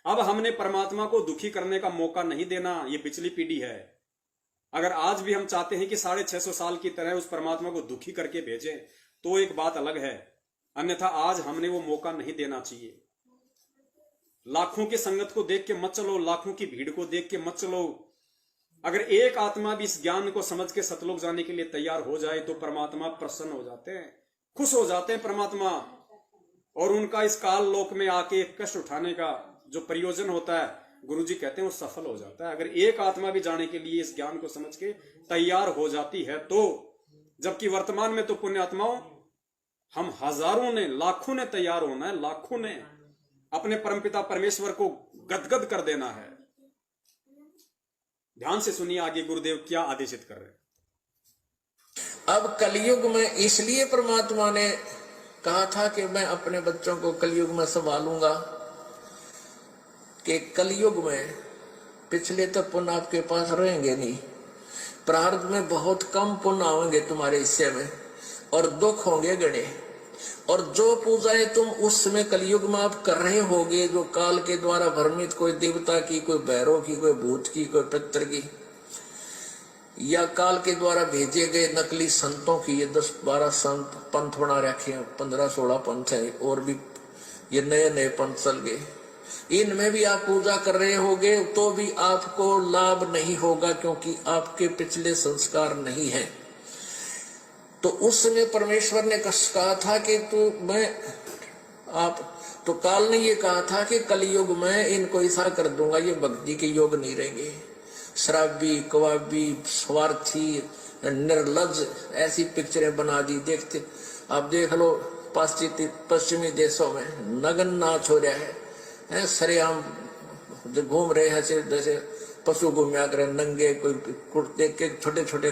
अब हमने परमात्मा को दुखी करने का मौका नहीं देना, ये पिछली पीढ़ी है। अगर आज भी हम चाहते हैं कि 650 साल की तरह उस परमात्मा को दुखी करके भेजें तो एक बात अलग है, अन्यथा आज हमने वो मौका नहीं देना चाहिए। लाखों की संगत को देख के मत चलो, लाखों की भीड़ को देख के मत चलो। अगर एक आत्मा भी इस ज्ञान को समझ के सतलोक जाने के लिए तैयार हो जाए तो परमात्मा प्रसन्न हो जाते हैं, खुश हो जाते हैं परमात्मा, और उनका इस काल लोक में आके कष्ट उठाने का जो प्रयोजन होता है, गुरुजी कहते हैं वो सफल हो जाता है। अगर एक आत्मा भी जाने के लिए इस ज्ञान को समझ के तैयार हो जाती है तो। जबकि वर्तमान में तो पुण्यात्माओं हम हजारों ने, लाखों ने तैयार होना है, लाखों ने अपने परमपिता परमेश्वर को गदगद कर देना है। ध्यान से सुनिए आगे गुरुदेव क्या आदेशित कर रहे हैं। अब कलयुग में इसलिए परमात्मा ने कहा था कि मैं अपने बच्चों को कलयुग में संभालूंगा, कि कलयुग में पिछले तो पुण्य आपके पास रहेंगे नहीं, प्रारब्ध में बहुत कम पुण्य आएंगे तुम्हारे हिस्से में, और दुख होंगे गणे। और जो पूजाएं तुम उस समय कलयुग में आप कर रहे होगे, जो काल के द्वारा भ्रमित, कोई देवता की, कोई भैरव की, कोई भूत की, कोई पितर की, या काल के द्वारा भेजे गए नकली संतों की, ये 10-12 संत पंथ बना रखे हैं, 15-16 पंथ है, और भी ये नए नए पंथ चल गए, इनमें भी आप पूजा कर रहे होगे तो भी आपको लाभ नहीं होगा, क्योंकि आपके पिछले संस्कार नहीं हैं। तो उस समय परमेश्वर ने कहा था कि तो काल ने ये कहा था कि कलयुग में इनको ऐसा कर दूंगा, ये भक्ति के योग नहीं रहेंगे, शराबी, कवाबी, स्वार्थी, निर्लज, ऐसी पिक्चरें बना दी। देखते आप देख लो पश्चिमी देशों में नग्न नाच हो रहा है, सरेआम घूम रहे हैं जैसे पशु घूमया करे, नंगे, कोई कुर्ते के छोटे छोटे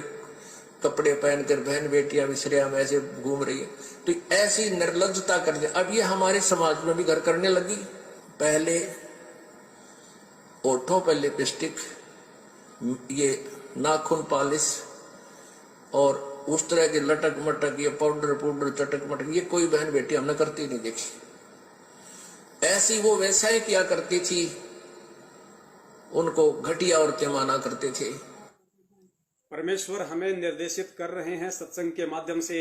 कपड़े पहनकर बहन बेटियां भी सरेआम ऐसे घूम रही है। तो ऐसी निर्लज्जता कर दे। अब ये हमारे समाज में भी घर करने लगी। पहले ओठों पर लिपस्टिक, ये नाखून पॉलिश, और उस तरह के लटक मटक, ये पाउडर चटक मटक, ये कोई बहन बेटी हमने करती नहीं देखी। ऐसी वो वैसा ही किया करती थी, उनको घटिया औरतें माना करते थे। परमेश्वर हमें निर्देशित कर रहे हैं सत्संग के माध्यम से,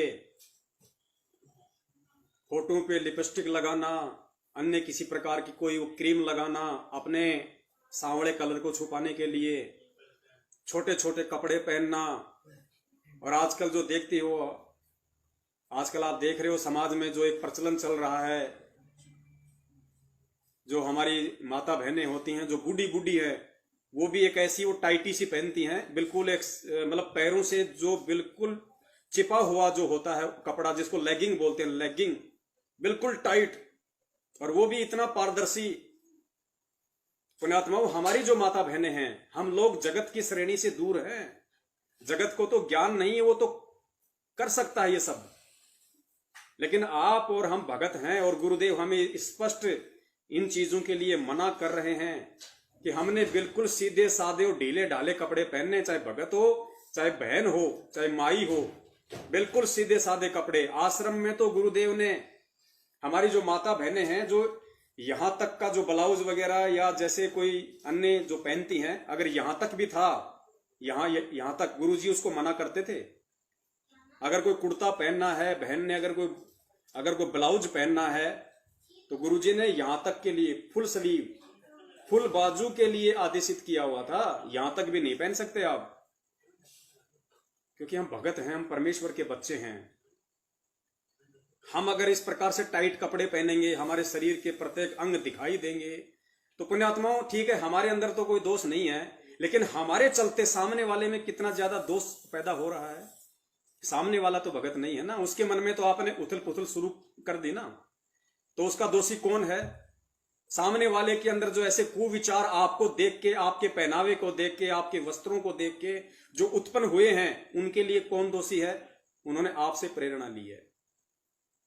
होठों पे लिपस्टिक लगाना, अन्य किसी प्रकार की कोई क्रीम लगाना अपने सांवले कलर को छुपाने के लिए, छोटे छोटे कपड़े पहनना। और आजकल जो देखती हो, आजकल आप देख रहे हो समाज में जो एक प्रचलन चल रहा है, जो हमारी माता बहनें होती हैं, जो बूढ़ी बूढ़ी है, वो भी एक ऐसी वो टाइटी सी पहनती हैं, बिल्कुल एक मतलब पैरों से जो बिल्कुल चिपा हुआ जो होता है कपड़ा, जिसको लेगिंग बोलते हैं, लेगिंग बिल्कुल टाइट, और वो भी इतना पारदर्शी। पुण्यात्माओं, हमारी जो माता बहनें हैं, हम लोग जगत की श्रेणी से दूर हैं। जगत को तो ज्ञान नहीं है, वो तो कर सकता है ये सब, लेकिन आप और हम भगत हैं, और गुरुदेव हमें स्पष्ट इन चीजों के लिए मना कर रहे हैं कि हमने बिल्कुल सीधे साधे और ढीले ढाले कपड़े पहनने, चाहे भगत हो, चाहे बहन हो, चाहे माई हो, बिल्कुल सीधे साधे कपड़े। आश्रम में तो गुरुदेव ने हमारी जो माता बहनें हैं, जो यहां तक का जो ब्लाउज वगैरह या जैसे कोई अन्य जो पहनती हैं, अगर यहां तक भी था, यहां तक गुरुजी उसको मना करते थे। अगर कोई कुर्ता पहनना है, बहन ने अगर कोई ब्लाउज पहनना है, तो गुरुजी ने यहां तक के लिए फुल स्लीव, फुल बाजू के लिए आदेशित किया हुआ था। यहां तक भी नहीं पहन सकते आप, क्योंकि हम भगत हैं, हम परमेश्वर के बच्चे हैं। हम अगर इस प्रकार से टाइट कपड़े पहनेंगे, हमारे शरीर के प्रत्येक अंग दिखाई देंगे, तो पुण्यात्माओं ठीक है, हमारे अंदर तो कोई दोष नहीं है, लेकिन हमारे चलते सामने वाले में कितना ज्यादा दोष पैदा हो रहा है। सामने वाला तो भगत नहीं है ना, उसके मन में तो आपने उथल पुथल शुरू कर दी ना, तो उसका दोषी कौन है? सामने वाले के अंदर जो ऐसे कुविचार आपको देख के, आपके पहनावे को देख के, आपके वस्त्रों को देख के जो उत्पन्न हुए हैं, उनके लिए कौन दोषी है? उन्होंने आपसे प्रेरणा ली है।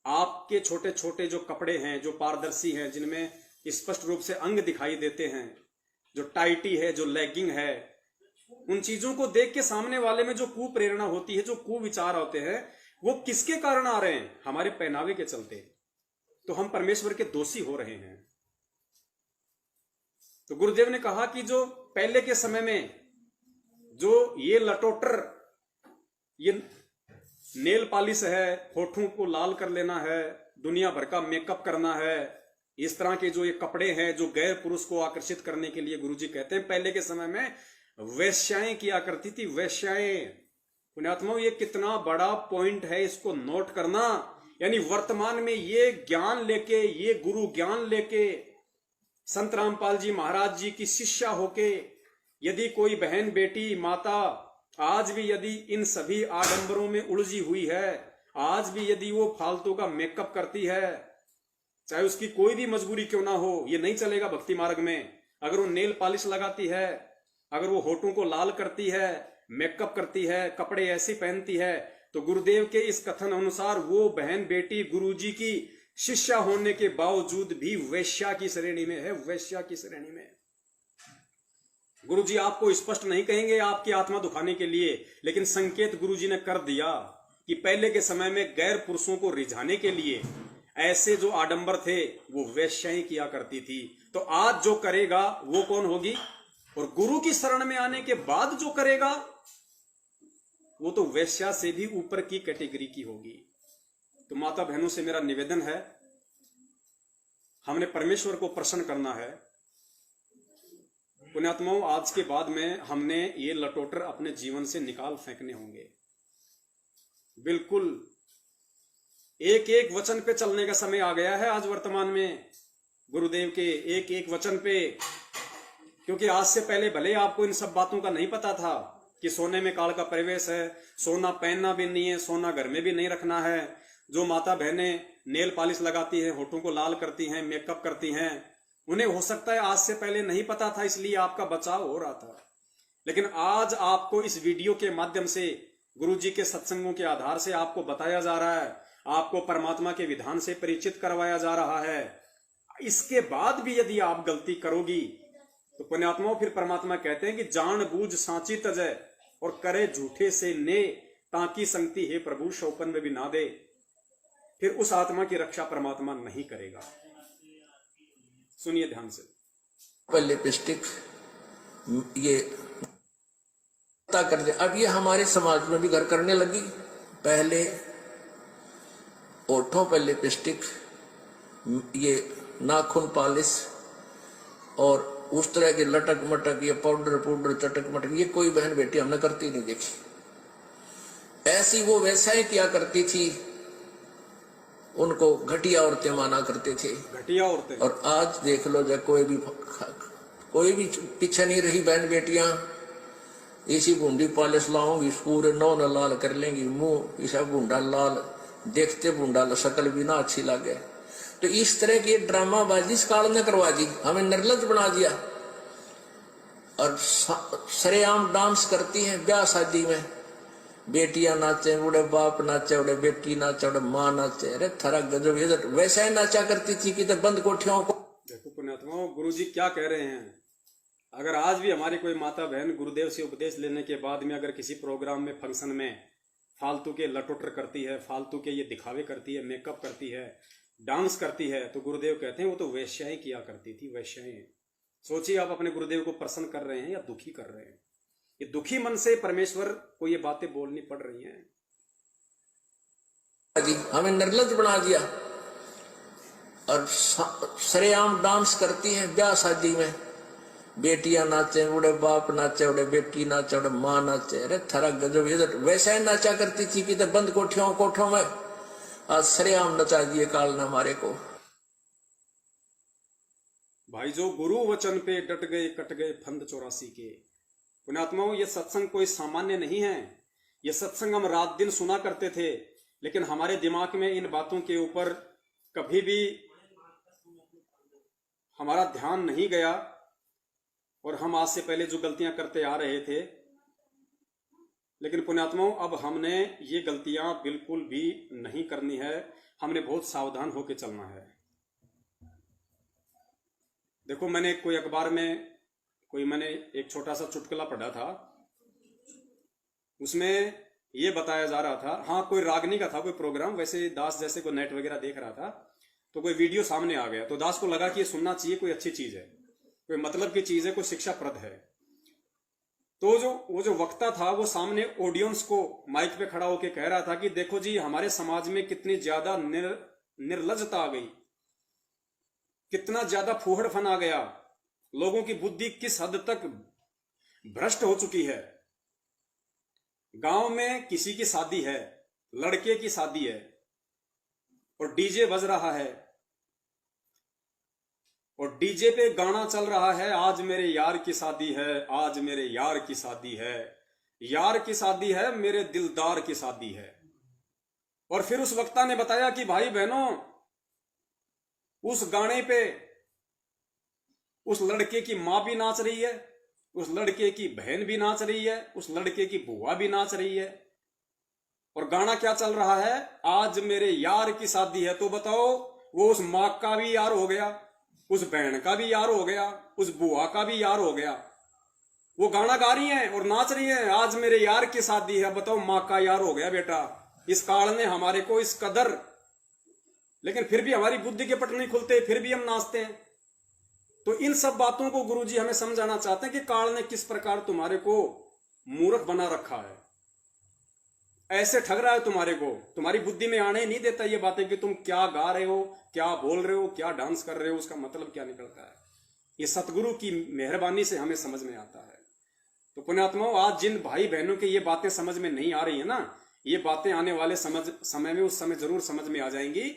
आपके छोटे छोटे जो कपड़े हैं, जो पारदर्शी हैं, जिनमें स्पष्ट रूप से अंग दिखाई देते हैं, जो टाइटी है, जो लेगिंग है, उन चीजों को देख के सामने वाले में जो कुप्रेरणा होती है, जो कुविचार होते हैं, वो किसके कारण आ रहे हैं? हमारे पहनावे के चलते। तो हम परमेश्वर के दोषी हो रहे हैं। तो गुरुदेव ने कहा कि जो पहले के समय में जो ये लटोटर, ये नेल पॉलिश है, होठों को लाल कर लेना है, दुनिया भर का मेकअप करना है, इस तरह के जो ये कपड़े हैं जो गैर पुरुष को आकर्षित करने के लिए गुरुजी कहते हैं पहले के समय में वेश्याएं किया करती थी, वेश्याएं। पुण्यात्माओं, ये कितना बड़ा पॉइंट है, इसको नोट करना। यानी वर्तमान में ये ज्ञान लेके, ये गुरु ज्ञान लेके, संत रामपाल जी महाराज जी की शिष्या होके यदि कोई बहन बेटी माता आज भी यदि इन सभी आडंबरों में उलझी हुई है, आज भी यदि वो फालतू का मेकअप करती है, चाहे उसकी कोई भी मजबूरी क्यों ना हो, ये नहीं चलेगा भक्ति मार्ग में। अगर वो नेल पॉलिश लगाती है, अगर वो होठों को लाल करती है, मेकअप करती है, कपड़े ऐसे पहनती है, तो गुरुदेव के इस कथन अनुसार वो बहन बेटी गुरुजी की शिष्या होने के बावजूद भी वैश्या की श्रेणी में है, वैश्या की श्रेणी में। गुरुजी आपको स्पष्ट नहीं कहेंगे आपकी आत्मा दुखाने के लिए, लेकिन संकेत गुरुजी ने कर दिया कि पहले के समय में गैर पुरुषों को रिझाने के लिए ऐसे जो आडंबर थे वो वैश्याएं किया करती थी। तो आज जो करेगा वो कौन होगी? और गुरु की शरण में आने के बाद जो करेगा वो तो वैश्या से भी ऊपर की कैटेगरी की होगी। तो माता बहनों से मेरा निवेदन है, हमने परमेश्वर को प्रसन्न करना है। पुण्यात्माओं, आज के बाद में हमने ये लटोटर अपने जीवन से निकाल फेंकने होंगे। बिल्कुल एक एक वचन पे चलने का समय आ गया है आज वर्तमान में, गुरुदेव के एक एक वचन पे। क्योंकि आज से पहले भले आपको इन सब बातों का नहीं पता था कि सोने में काल का प्रवेश है, सोना पहनना भी नहीं है, सोना घर में भी नहीं रखना है। जो माता बहनें नेल पॉलिश लगाती हैं, होठों को लाल करती हैं, मेकअप करती हैं, उन्हें हो सकता है आज से पहले नहीं पता था, इसलिए आपका बचाव हो रहा था। लेकिन आज आपको इस वीडियो के माध्यम से, गुरुजी के सत्संगों के आधार से आपको बताया जा रहा है, आपको परमात्मा के विधान से परिचित करवाया जा रहा है। इसके बाद भी यदि आप गलती करोगी तो पुण्यात्माओं फिर परमात्मा कहते हैं कि जान बूझ सांची तजय और करे झूठे से ने, ताकि संगति हे प्रभु शौपन में भी ना दे। फिर उस आत्मा की रक्षा परमात्मा नहीं करेगा। सुनिए ध्यान से। लिपस्टिक ये कर दे, अब ये हमारे समाज में भी घर करने लगी। पहले ओठों पर लिपस्टिक, ये नाखून पॉलिश और उस तरह के लटक मटक, ये पाउडर चटक मटक, ये कोई बहन बेटी हमने करती नहीं देखी। ऐसी वो वैसा ही किया करती थी, उनको घटिया औरतें माना करते थे, घटिया औरतें। और आज देख लो, जब कोई भी पीछे नहीं रही बहन बेटियां। इसी बूंदी पॉलिश लाऊंगी, पूरे नौ न लाल कर लेंगी, मुंह इसा बूंदा लाल, देखते बूंदा शक्ल भी ना अच्छी लगे। तो इस तरह की ड्रामाबाजी इस काल ने करवा दी, हमें निर्लज बना दिया। और सरेआम डांस करती हैं ब्याह शादी में, बेटियां नाचे, उड़े बाप नाचे, उड़े बेटी नाचे, उड़े माँ नाचे। अरे थरा गजब, ये वैसा ही नाचा करती थी कि तो बंद कोठियों को। देखो पुण्यात्माओं, गुरुजी क्या कह रहे हैं। अगर आज भी हमारी कोई माता बहन गुरुदेव से उपदेश लेने के बाद में अगर किसी प्रोग्राम में, फंक्शन में फालतू के लटोटर करती है, फालतू के ये दिखावे करती है, मेकअप करती है, डांस करती है, तो गुरुदेव कहते हैं वो तो वैश्याएं किया करती थी, वैश्याएं। सोचिए आप अपने गुरुदेव को प्रसन्न कर रहे हैं या दुखी कर रहे हैं। ये दुखी मन से परमेश्वर को ये बातें बोलनी पड़ रही हैं। हमें निर्लज बना दिया। और सरेआम डांस करती हैं ब्याह शादी में, बेटियां नाचे, उड़े बाप नाचे, उड़े बेटी नाचे, उड़े माँ नाचे। अरे थरा गजब, ये वैसा ही नाचा करती थी कि तो बंद कोठों में। आज सरेआम नचा दिए काल ने हमारे को। भाई जो गुरु वचन पे डट गए, कट गए फंद 84 के। पुण्यात्माओं, ये सत्संग कोई सामान्य नहीं है। ये सत्संग हम रात दिन सुना करते थे, लेकिन हमारे दिमाग में इन बातों के ऊपर कभी भी हमारा ध्यान नहीं गया। और हम आज से पहले जो गलतियां करते आ रहे थे, लेकिन पुण्यात्माओं अब हमने ये गलतियां बिल्कुल भी नहीं करनी है। हमने बहुत सावधान होकर चलना है। देखो, मैंने कोई अखबार में मैंने एक छोटा सा चुटकुला पढ़ा था, उसमें ये बताया जा रहा था, हाँ कोई रागनी का था कोई प्रोग्राम, वैसे दास जैसे को नेट वगैरह देख रहा था, तो कोई वीडियो सामने आ गया, तो दास को लगा कि ये सुनना चाहिए, कोई अच्छी चीज है। कोई मतलब की चीज है, कोई शिक्षाप्रद है। तो वो जो वक्ता था वो सामने ऑडियंस को माइक पे खड़ा होकर कह रहा था कि देखो जी हमारे समाज में कितनी ज्यादा निर्लज्जता आ गई, कितना ज्यादा फूहड़पन आ गया, लोगों की बुद्धि किस हद तक भ्रष्ट हो चुकी है। गांव में किसी की शादी है, लड़के की शादी है और डीजे बज रहा है और डीजे पे गाना चल रहा है, आज मेरे यार की शादी है, आज मेरे यार की शादी है, यार की शादी है, मेरे दिलदार की शादी है। और फिर उस वक्ता ने बताया कि भाई बहनों, उस गाने पे उस लड़के की मां भी नाच रही है, उस लड़के की बहन भी नाच रही है, उस लड़के की बुआ भी नाच रही है। और गाना क्या चल रहा है? आज मेरे यार की शादी है। तो बताओ, वो उस मां का भी यार हो गया, उस बहन का भी यार हो गया, उस बुआ का भी यार हो गया। वो गाना गा रही हैं और नाच रही हैं, आज मेरे यार की शादी है। बताओ, मां का यार हो गया बेटा। इस काल ने हमारे को इस कदर, लेकिन फिर भी हमारी बुद्धि के पट नहीं खुलते, फिर भी हम नाचते हैं। तो इन सब बातों को गुरुजी हमें समझाना चाहते हैं कि काल ने किस प्रकार तुम्हारे को मूर्ख बना रखा है, ऐसे ठग रहा है तुम्हारे को, तुम्हारी बुद्धि में आने नहीं देता ये बातें कि तुम क्या गा रहे हो, क्या बोल रहे हो, क्या डांस कर रहे हो, उसका मतलब क्या निकलता है। ये सतगुरु की मेहरबानी से हमें समझ में आता है। तो पुण्यात्माओं, आज जिन भाई बहनों के ये बातें समझ में नहीं आ रही है ना, ये बातें आने वाले समय में उस समय जरूर समझ में आ जाएंगी।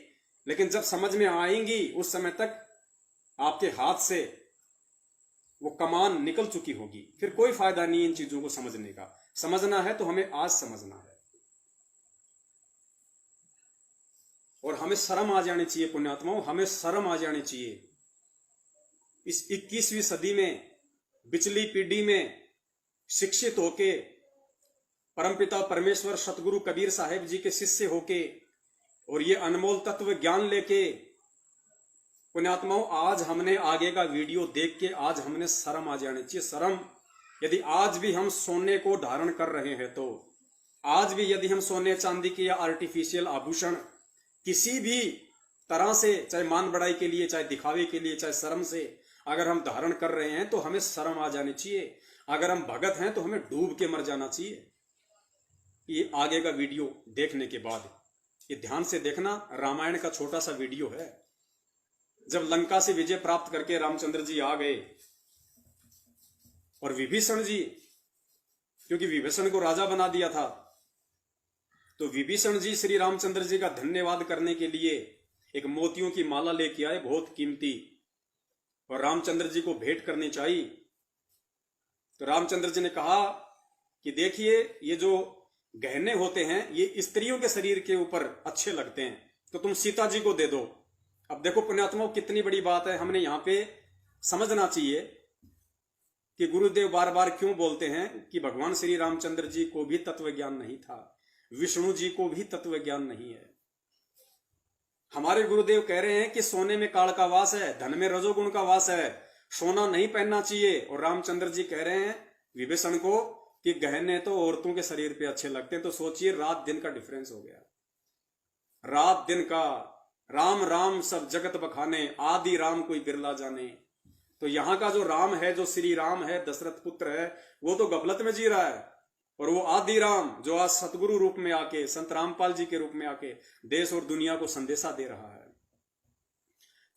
लेकिन जब समझ में आएंगी उस समय तक आपके हाथ से वो कमान निकल चुकी होगी, फिर कोई फायदा नहीं इन चीजों को समझने का। समझना है तो हमें आज समझना है और हमें शर्म आ जानी चाहिए। पुण्यात्माओं, हमें शर्म आ जानी चाहिए। इस 21वीं सदी में, पिछली पीढ़ी में शिक्षित होके, परमपिता परमेश्वर सतगुरु कबीर साहेब जी के शिष्य होके और ये अनमोल तत्व ज्ञान लेके, पुण्यात्माओं, आज हमने आगे का वीडियो देख के आज हमने शर्म आ जानी चाहिए। शर्म, यदि आज भी हम सोने को धारण कर रहे हैं तो, आज भी यदि हम सोने चांदी के या आर्टिफिशियल आभूषण किसी भी तरह से, चाहे मान बढ़ाई के लिए, चाहे दिखावे के लिए, चाहे शर्म से अगर हम धारण कर रहे हैं तो हमें शर्म आ जानी चाहिए। अगर हम भगत हैं तो हमें डूब के मर जाना चाहिए। ये आगे का वीडियो देखने के बाद ये ध्यान से देखना, रामायण का छोटा सा वीडियो है। जब लंका से विजय प्राप्त करके रामचंद्र जी आ गए और विभीषण जी, क्योंकि विभीषण को राजा बना दिया था, तो विभीषण जी श्री रामचंद्र जी का धन्यवाद करने के लिए एक मोतियों की माला लेके आए, बहुत कीमती, और रामचंद्र जी को भेंट करनी चाहिए। तो रामचंद्र जी ने कहा कि देखिए, ये जो गहने होते हैं ये स्त्रियों के शरीर के ऊपर अच्छे लगते हैं, तो तुम सीता जी को दे दो। अब देखो पुण्यात्माओं, कितनी बड़ी बात है। हमने यहां पे समझना चाहिए कि गुरुदेव बार बार क्यों बोलते हैं कि भगवान श्री रामचंद्र जी को भी तत्व ज्ञान नहीं था, विष्णु जी को भी तत्व ज्ञान नहीं है। हमारे गुरुदेव कह रहे हैं कि सोने में काल का वास है, धन में रजोगुण का वास है, सोना नहीं पहनना चाहिए। और रामचंद्र जी कह रहे हैं विभीषण को कि गहने तो औरतों के शरीर पे अच्छे लगते हैं। तो सोचिए, रात दिन का डिफरेंस हो गया, रात दिन का। राम राम सब जगत बखाने, आदि राम कोई बिरला जाने। तो यहां का जो राम है, जो श्री राम है, दशरथ पुत्र है, वो तो गफलत में जी रहा है। और वो आदि राम जो आज सतगुरु रूप में आके, संत रामपाल जी के रूप में आके देश और दुनिया को संदेशा दे रहा है।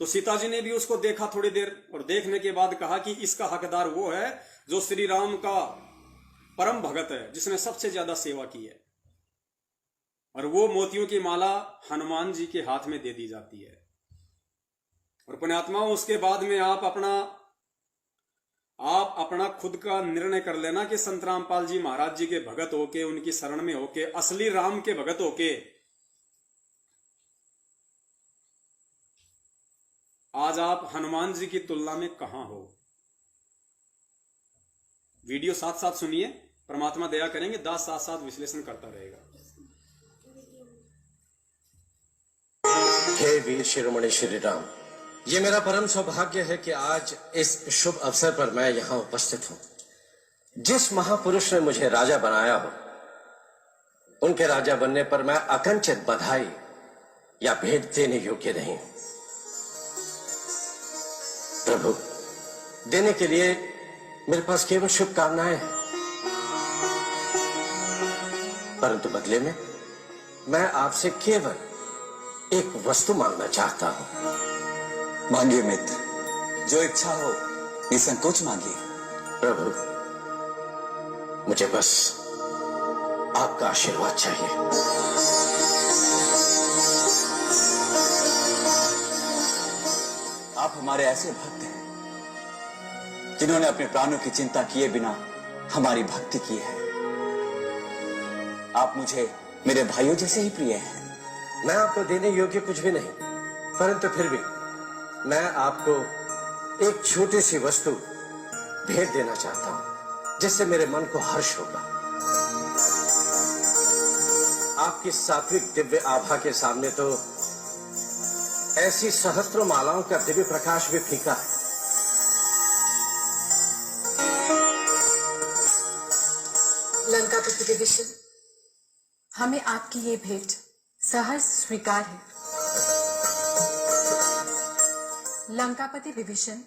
तो सीता जी ने भी उसको देखा थोड़ी देर, और देखने के बाद कहा कि इसका हकदार वो है जो श्री राम का परम भगत है, जिसने सबसे ज्यादा सेवा की है। और वो मोतियों की माला हनुमान जी के हाथ में दे दी जाती है। और पुण्यात्माओं, उसके बाद में आप अपना खुद का निर्णय कर लेना कि संत रामपाल जी महाराज जी के भगत होके, उनकी शरण में होके, असली राम के भगत होके आज आप हनुमान जी की तुलना में कहां हो। वीडियो साथ साथ सुनिए, परमात्मा दया करेंगे, दास साथ साथ विश्लेषण करता रहेगा। हे वीर शिरोमणि श्री राम, ये मेरा परम सौभाग्य है कि आज इस शुभ अवसर पर मैं यहां उपस्थित हूं। जिस महापुरुष ने मुझे राजा बनाया हो, उनके राजा बनने पर मैं अकंचित बधाई या भेंट देने योग्य नहीं। प्रभु, देने के लिए मेरे पास केवल शुभकामनाएं हैं, परंतु बदले में मैं आपसे केवल एक वस्तु मांगना चाहता हूं। मांगिए मित्र, जो इच्छा हो निसंकोच मांगिए। प्रभु, मुझे बस आपका आशीर्वाद चाहिए। आप हमारे ऐसे भक्त हैं जिन्होंने अपने प्राणों की चिंता किए बिना हमारी भक्ति की है। आप मुझे मेरे भाइयों जैसे ही प्रिय हैं। मैं आपको देने योग्य कुछ भी नहीं, परंतु फिर भी मैं आपको एक छोटी सी वस्तु भेंट देना चाहता हूं, जिससे मेरे मन को हर्ष होगा। आपकी सात्विक दिव्य आभा के सामने तो ऐसी सहस्त्रों मालाओं का दिव्य प्रकाश भी फीका है। लंकापति विभीषण, हमें आपकी ये भेंट सहर्ष स्वीकार है। लंकापति विभीषण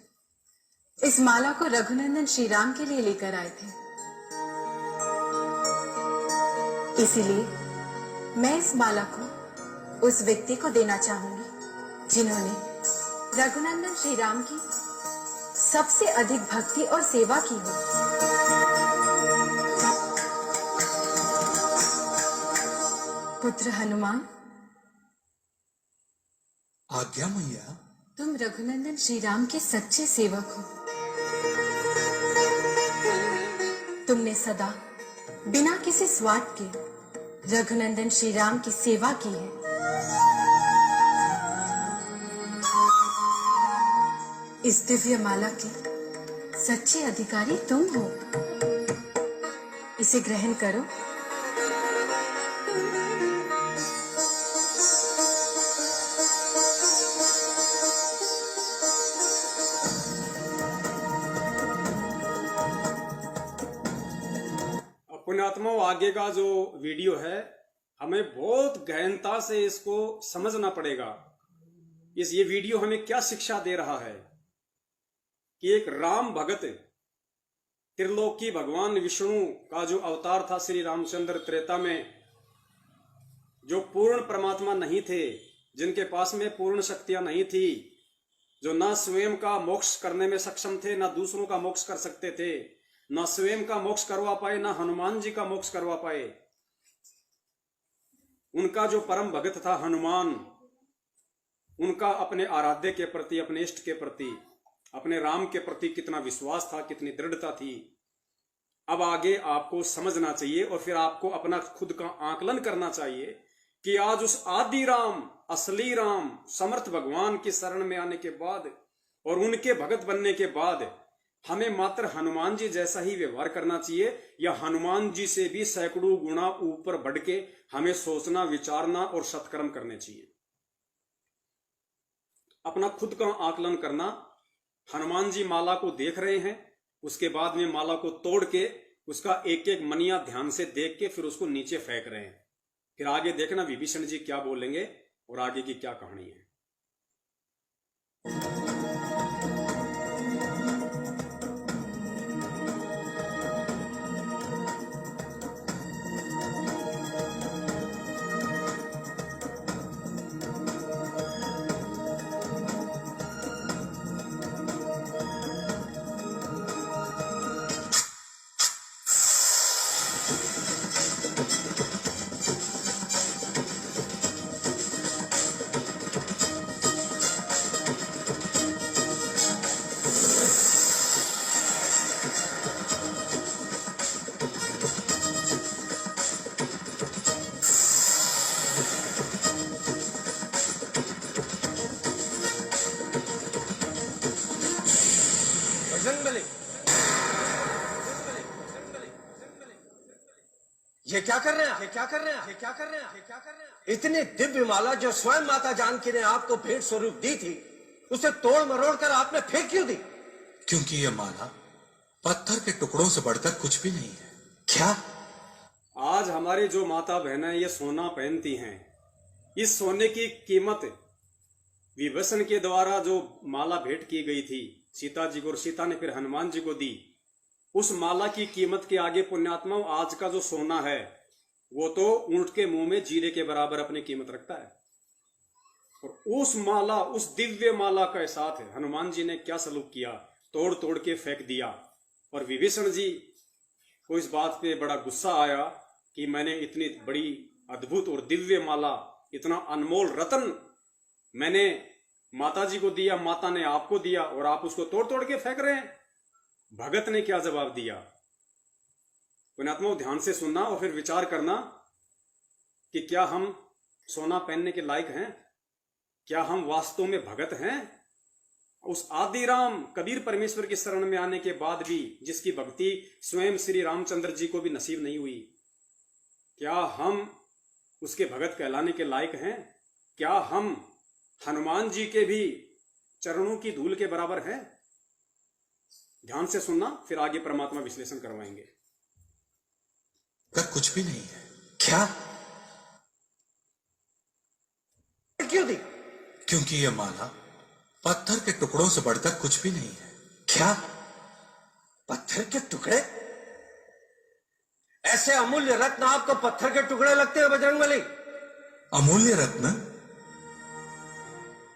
इस माला को रघुनंदन श्री राम के लिए लेकर आए थे, इसीलिए मैं इस माला को उस व्यक्ति को देना चाहूंगी जिन्होंने रघुनंदन श्री राम की सबसे अधिक भक्ति और सेवा की हो। पुत्र हनुमान, आज्ञा मैया। तुम रघुनंदन श्री राम के सच्चे सेवक हो। तुमने सदा बिना किसी स्वार्थ के रघुनंदन श्री राम की सेवा की है। इस दिव्य माला के सच्चे अधिकारी तुम हो। इसे ग्रहण करो। पुण्यात्माओं, आगे का जो वीडियो है हमें बहुत गहनता से इसको समझना पड़ेगा। ये वीडियो हमें क्या शिक्षा दे रहा है कि एक राम भगत, त्रिलोकी भगवान विष्णु का जो अवतार था श्री रामचंद्र त्रेता में, जो पूर्ण परमात्मा नहीं थे, जिनके पास में पूर्ण शक्तियां नहीं थी, जो ना स्वयं का मोक्ष करने में सक्षम थे, ना दूसरों का मोक्ष कर सकते थे, ना स्वयं का मोक्ष करवा पाए, ना हनुमान जी का मोक्ष करवा पाए। उनका जो परम भगत था हनुमान, उनका अपने आराध्य के प्रति, अपने इष्ट के प्रति, अपने राम के प्रति कितना विश्वास था, कितनी दृढ़ता थी। अब आगे आपको समझना चाहिए और फिर आपको अपना खुद का आकलन करना चाहिए कि आज उस आदि राम, असली राम, समर्थ भगवान की शरण में आने के बाद और उनके भगत बनने के बाद हमें मात्र हनुमान जी जैसा ही व्यवहार करना चाहिए, या हनुमान जी से भी सैकड़ों गुना ऊपर बढ़ के हमें सोचना, विचारना और सत्कर्म करने चाहिए। अपना खुद का आकलन करना। हनुमान जी माला को देख रहे हैं, उसके बाद में माला को तोड़ के उसका एक एक मनिया ध्यान से देख के फिर उसको नीचे फेंक रहे हैं। फिर आगे देखना विभीषण जी क्या बोलेंगे और आगे की क्या कहानी है। बजरंगबली, ये क्या कर रहे हैं? ये क्या कर रहे हैं? ये क्या कर रहे हैं? ये क्या कर रहे हैं? इतनी दिव्य माला जो स्वयं माता जानकी ने आपको भेंट स्वरूप दी थी, उसे तोड़ मरोड़ कर आपने फेंक क्यों दी? क्योंकि ये माला पत्थर के टुकड़ों से बढ़कर कुछ भी नहीं है। क्या? आज हमारी जो माता बहनें ये सोना पहनती हैं, इस सोने की कीमत विभीषण के द्वारा जो माला भेंट की गई थी सीता जी को और सीता ने फिर हनुमान जी को दी। उस माला की कीमत के आगे पुण्यात्माओं आज का जो सोना है वो तो ऊंट के मुंह में जीरे के बराबर अपनी कीमत रखता है। और उस माला, उस दिव्य माला के साथ हनुमान जी ने क्या सलूक किया, तोड़ तोड़ के फेंक दिया। और विभीषण जी को इस बात पे बड़ा गुस्सा आया कि मैंने इतनी बड़ी अद्भुत और दिव्य माला, इतना अनमोल रत्न मैंने माता जी को दिया, माता ने आपको दिया और आप उसको तोड़ तोड़ के फेंक रहे हैं। भगत ने क्या जवाब दिया? पुण्यात्माओं ध्यान से सुनना और फिर विचार करना कि क्या हम सोना पहनने के लायक हैं? क्या हम वास्तव में भगत हैं? उस आदि राम कबीर परमेश्वर की शरण में आने के बाद भी जिसकी भक्ति स्वयं श्री रामचंद्र जी को भी नसीब नहीं हुई, क्या हम उसके भगत कहलाने के लायक हैं? क्या हम हनुमान जी के भी चरणों की धूल के बराबर हैं? ध्यान से सुनना, फिर आगे परमात्मा विश्लेषण करवाएंगे। कर कुछ भी नहीं है। क्या? क्यों दी? क्योंकि ये माला पत्थर के टुकड़ों से बढ़कर कुछ भी नहीं है। क्या? पत्थर के टुकड़े? ऐसे अमूल्य रत्न आपको पत्थर के टुकड़े लगते हैं बजरंगबली? अमूल्य रत्न?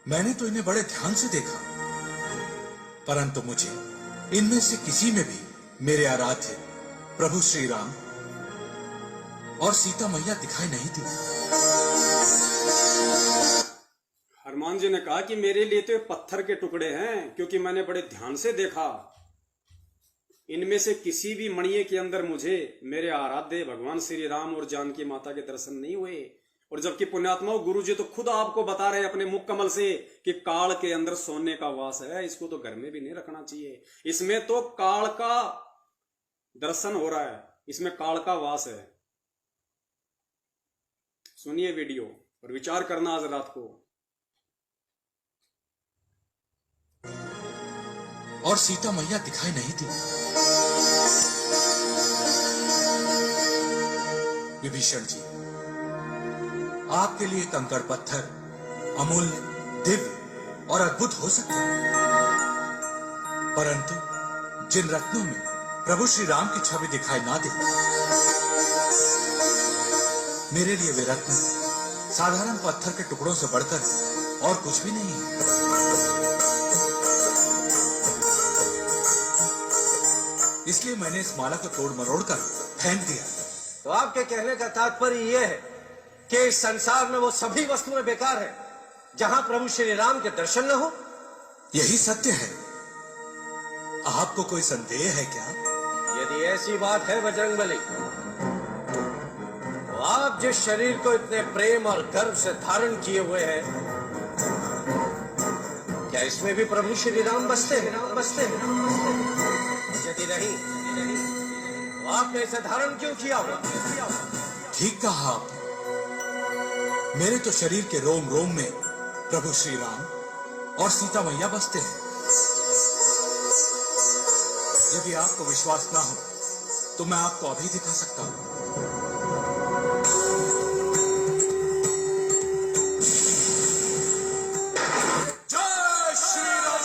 मैंने तो इन्हें बड़े ध्यान से देखा, परंतु मुझे इनमें से किसी में भी मेरे आराध्य प्रभु श्री राम और सीता मैया दिखाई नहीं दी। हनुमान जी ने कहा कि मेरे लिए तो ये पत्थर के टुकड़े हैं, क्योंकि मैंने बड़े ध्यान से देखा, इनमें से किसी भी मणिये के अंदर मुझे मेरे आराध्य भगवान श्री राम और जानकी माता के दर्शन नहीं हुए। और जबकि पुण्यात्माओं गुरु जी तो खुद आपको बता रहे हैं अपने मुख कमल से कि काल के अंदर सोने का वास है, इसको तो घर में भी नहीं रखना चाहिए। इसमें तो काल का दर्शन हो रहा है, इसमें काल का वास है। सुनिए वीडियो और विचार करना आज रात को। और सीता मैया दिखाई नहीं दी। विभीषण जी, आपके लिए कंकड़ पत्थर अमूल्य, दिव्य और अद्भुत हो सकते हैं, परंतु जिन रत्नों में प्रभु श्री राम की छवि दिखाई ना दे, मेरे लिए वे रत्न साधारण पत्थर के टुकड़ों से बढ़कर और कुछ भी नहीं है। इसलिए मैंने इस माला को तोड़ मरोड़ कर फेंक दिया। तो आपके कहने का तात्पर्य यह है कि इस संसार में वो सभी वस्तुएं बेकार है जहां प्रभु श्री राम के दर्शन न हो? यही सत्य है। आपको कोई संदेह है क्या? यदि ऐसी बात है बजरंगबली, तो आप जिस शरीर को इतने प्रेम और गर्व से धारण किए हुए हैं, क्या इसमें भी प्रभु श्री राम बसते हैं? यदि नहीं, तो आपने इसे धारण क्यों किया हुआ? ठीक कहा आपने। मेरे तो शरीर के रोम रोम में प्रभु श्री राम और सीता मैया बसते हैं। यदि आपको विश्वास ना हो तो मैं आपको अभी दिखा सकता हूं। जय श्री राम।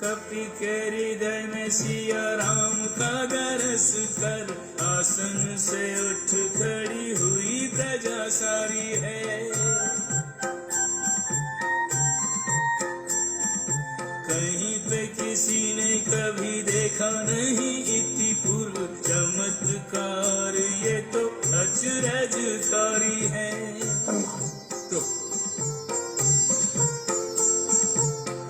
कपि के हृदय में सिया राम का गरस कर, आसन से उठ खड़ी हुई प्रजा सारी है। कहीं पे किसी ने कभी देखा नहीं इति पूर्व चमत्कार, ये तो अचरजकारी है।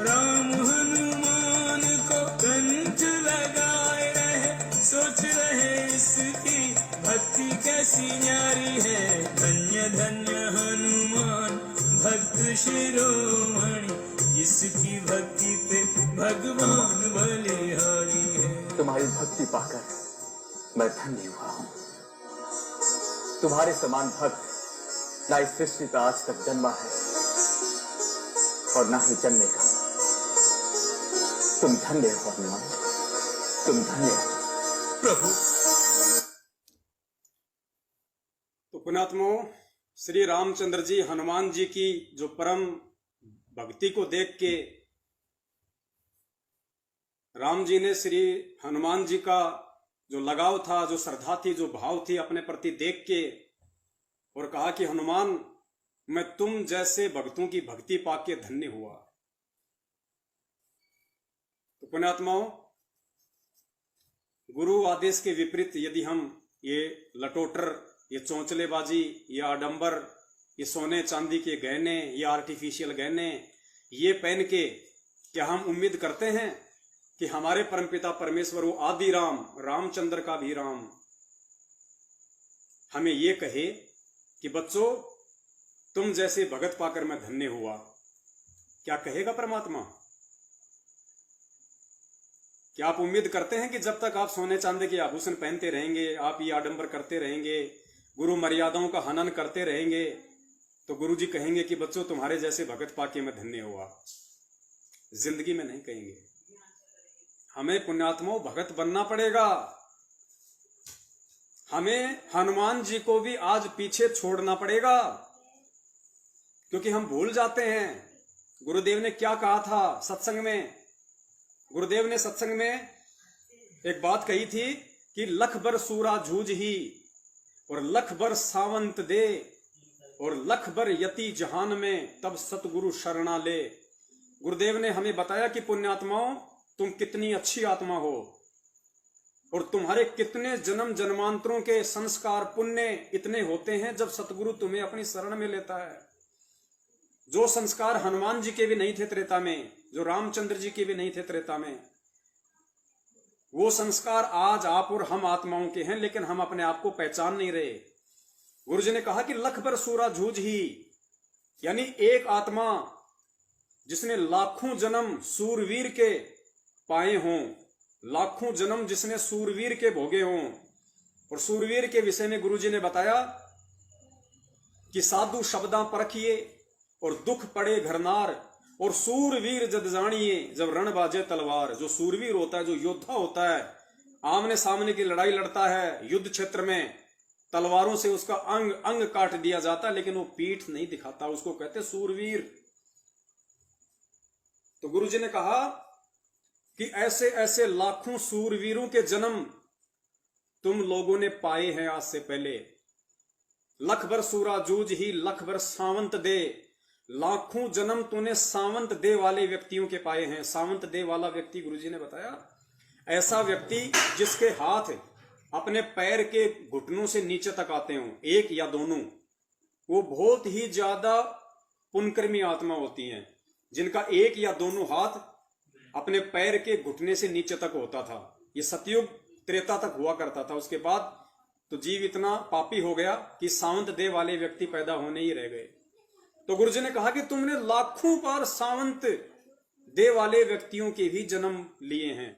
राम हनुमान को कंठ लगाए रहे, सोच रहे इसकी भक्ति कैसी न्यारी है। धन्य धन्य हनुमान भक्त शिरोमणि, जिसकी भक्ति पे भगवान बलिहारी है। तुम्हारी भक्ति पाकर मैं धन्य हुआ हूं। तुम्हारे समान भक्त ना इस सृष्टि पर आज तक जन्मा है और ना ही चलने का। तुम धन्य हो हनुमान, तुम धन्य हो। प्रभु, तो पुण्यात्मों, श्री रामचंद्र जी हनुमान जी की जो परम भक्ति को देख के राम जी ने श्री हनुमान जी का जो लगाव था, जो श्रद्धा थी, जो भाव थी अपने प्रति देख के, और कहा कि हनुमान, मैं तुम जैसे भक्तों की भक्ति पाके धन्य हुआ। तो पुण्यात्माओं, गुरु आदेश के विपरीत यदि हम ये लटोटर, ये चौंचलेबाजी, ये आडंबर, ये सोने चांदी के गहने, ये आर्टिफिशियल गहने ये पहन के क्या हम उम्मीद करते हैं कि हमारे परमपिता परमेश्वर, वो आदि राम, रामचंद्र का भी राम, हमें ये कहे कि बच्चों तुम जैसे भगत पाकर मैं धन्य हुआ? क्या कहेगा परमात्मा? क्या आप उम्मीद करते हैं कि जब तक आप सोने चांदी के आभूषण पहनते रहेंगे, आप ये आडंबर करते रहेंगे, गुरु मर्यादाओं का हनन करते रहेंगे, तो गुरु जी कहेंगे कि बच्चों तुम्हारे जैसे भगत पाके मैं धन्य हुआ? जिंदगी में नहीं कहेंगे। हमें पुण्यात्माओं भगत बनना पड़ेगा। हमें हनुमान जी को भी आज पीछे छोड़ना पड़ेगा, क्योंकि हम भूल जाते हैं गुरुदेव ने क्या कहा था सत्संग में। गुरुदेव ने सत्संग में एक बात कही थी कि लख बर सूरा जूझ ही, और लख बर सावंत दे, और लख बर यति जहान में, तब सतगुरु शरणा ले। गुरुदेव ने हमें बताया कि पुण्यात्माओं, तुम कितनी अच्छी आत्मा हो, और तुम्हारे कितने जन्म जन्मांतरों के संस्कार पुण्य इतने होते हैं जब सतगुरु तुम्हें अपनी शरण में लेता है। जो संस्कार हनुमान जी के भी नहीं थे त्रेता में, जो रामचंद्र जी के भी नहीं थे त्रेता में, वो संस्कार आज आप और हम आत्माओं के हैं, लेकिन हम अपने आप को पहचान नहीं रहे। गुरु जी ने कहा कि लख बर सूरा जूझ ही, यानी एक आत्मा जिसने लाखों जन्म सूरवीर के पाए हों, लाखों जन्म जिसने सूरवीर के भोगे हों। और सूरवीर के विषय में गुरु जी ने बताया कि साधु शब्दां परखिए और दुख पड़े घरनार, और सूरवीर जद जानिए जब रण बाजे तलवार। जो सूरवीर होता है, जो योद्धा होता है, आमने सामने की लड़ाई लड़ता है, युद्ध क्षेत्र में तलवारों से उसका अंग अंग काट दिया जाता है, लेकिन वो पीठ नहीं दिखाता, उसको कहते सूरवीर। तो गुरु जी ने कहा कि ऐसे ऐसे लाखों सूरवीरों के जन्म तुम लोगों ने पाए हैं आज से पहले। लख बर सूरा जूझ ही, लख बर सावंत दे, लाखों जन्म तूने सावंत दे वाले व्यक्तियों के पाए हैं। सावंत दे वाला व्यक्ति गुरुजी ने बताया ऐसा व्यक्ति जिसके हाथ अपने पैर के घुटनों से नीचे तक आते हों, एक या दोनों, वो बहुत ही ज्यादा पुण्यकर्मी आत्मा होती हैं, जिनका एक या दोनों हाथ अपने पैर के घुटने से नीचे तक होता था। ये सतयुग त्रेता तक हुआ करता था। उसके बाद तो जीव इतना पापी हो गया कि सावंत दे वाले व्यक्ति पैदा होने ही रह गए। तो गुरुजी ने कहा कि तुमने लाखों बार सावंत दे वाले व्यक्तियों के भी जन्म लिए हैं।